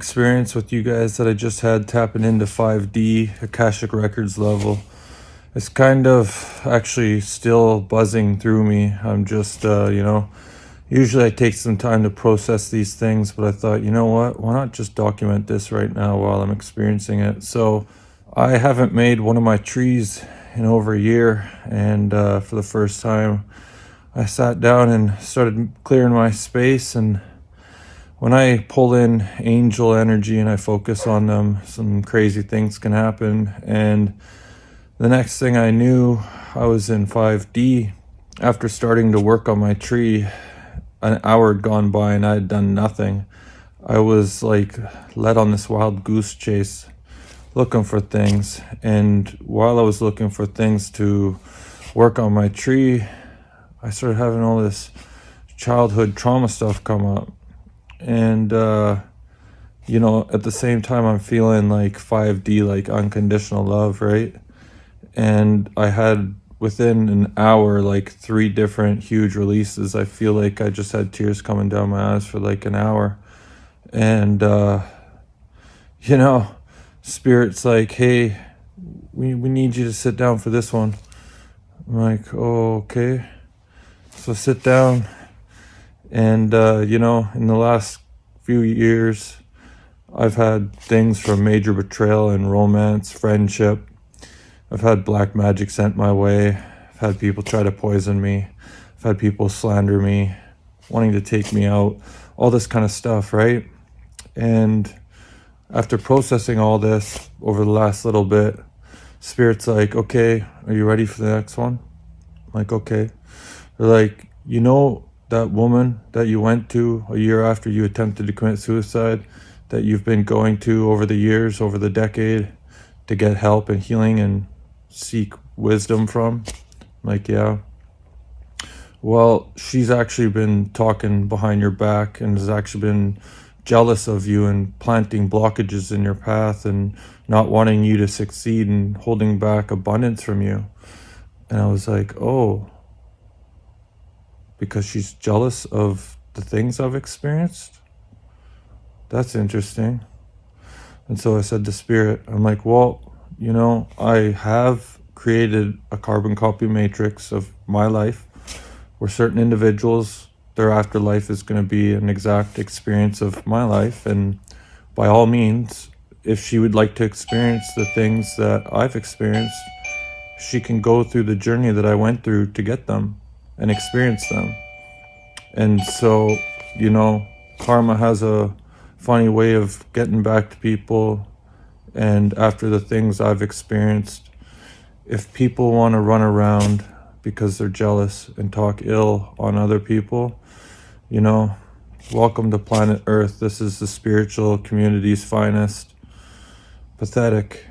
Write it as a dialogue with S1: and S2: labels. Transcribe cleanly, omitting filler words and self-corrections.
S1: Experience with you guys that I just had tapping into 5D Akashic Records level. It's kind of actually still buzzing through me. I'm just, usually I take some time to process these things, but I thought, you know what? Why not just document this right now while I'm experiencing it? So I haven't made one of my trees in over a year, and for the first time, I sat down and started clearing my space. And when I pull in angel energy and I focus on them, some crazy things can happen. And the next thing I knew, I was in 5D. After starting to work on my tree, an hour had gone by and I had done nothing. I was like led on this wild goose chase looking for things. And while I was looking for things to work on my tree, I started having all this childhood trauma stuff come up. And at the same time I'm feeling like 5D, like unconditional love, right? And I had within an hour like 3 different huge releases. I feel like I just had tears coming down my eyes for like an hour. And spirit's like, hey, we need you to sit down for this one. I'm like, oh, okay. So sit down. And in the last few years, I've had things from major betrayal and romance, friendship. I've had black magic sent my way. I've had people try to poison me. I've had people slander me, wanting to take me out, all this kind of stuff, right? And after processing all this over the last little bit, Spirit's like, okay, are you ready for the next one? I'm like, okay. They're like, that woman that you went to a year after you attempted to commit suicide, that you've been going to over the years, over the decade, to get help and healing and seek wisdom from? I'm like, yeah. Well, she's actually been talking behind your back and has actually been jealous of you and planting blockages in your path and not wanting you to succeed and holding back abundance from you. And I was like, oh, because she's jealous of the things I've experienced? That's interesting. And so I said to Spirit, I'm like, well, I have created a carbon copy matrix of my life where certain individuals, their afterlife is going to be an exact experience of my life. And by all means, if she would like to experience the things that I've experienced, she can go through the journey that I went through to get them and experience them. And so, karma has a funny way of getting back to people. And after the things I've experienced, if people want to run around because they're jealous and talk ill on other people, welcome to planet Earth. This is the spiritual community's finest. Pathetic.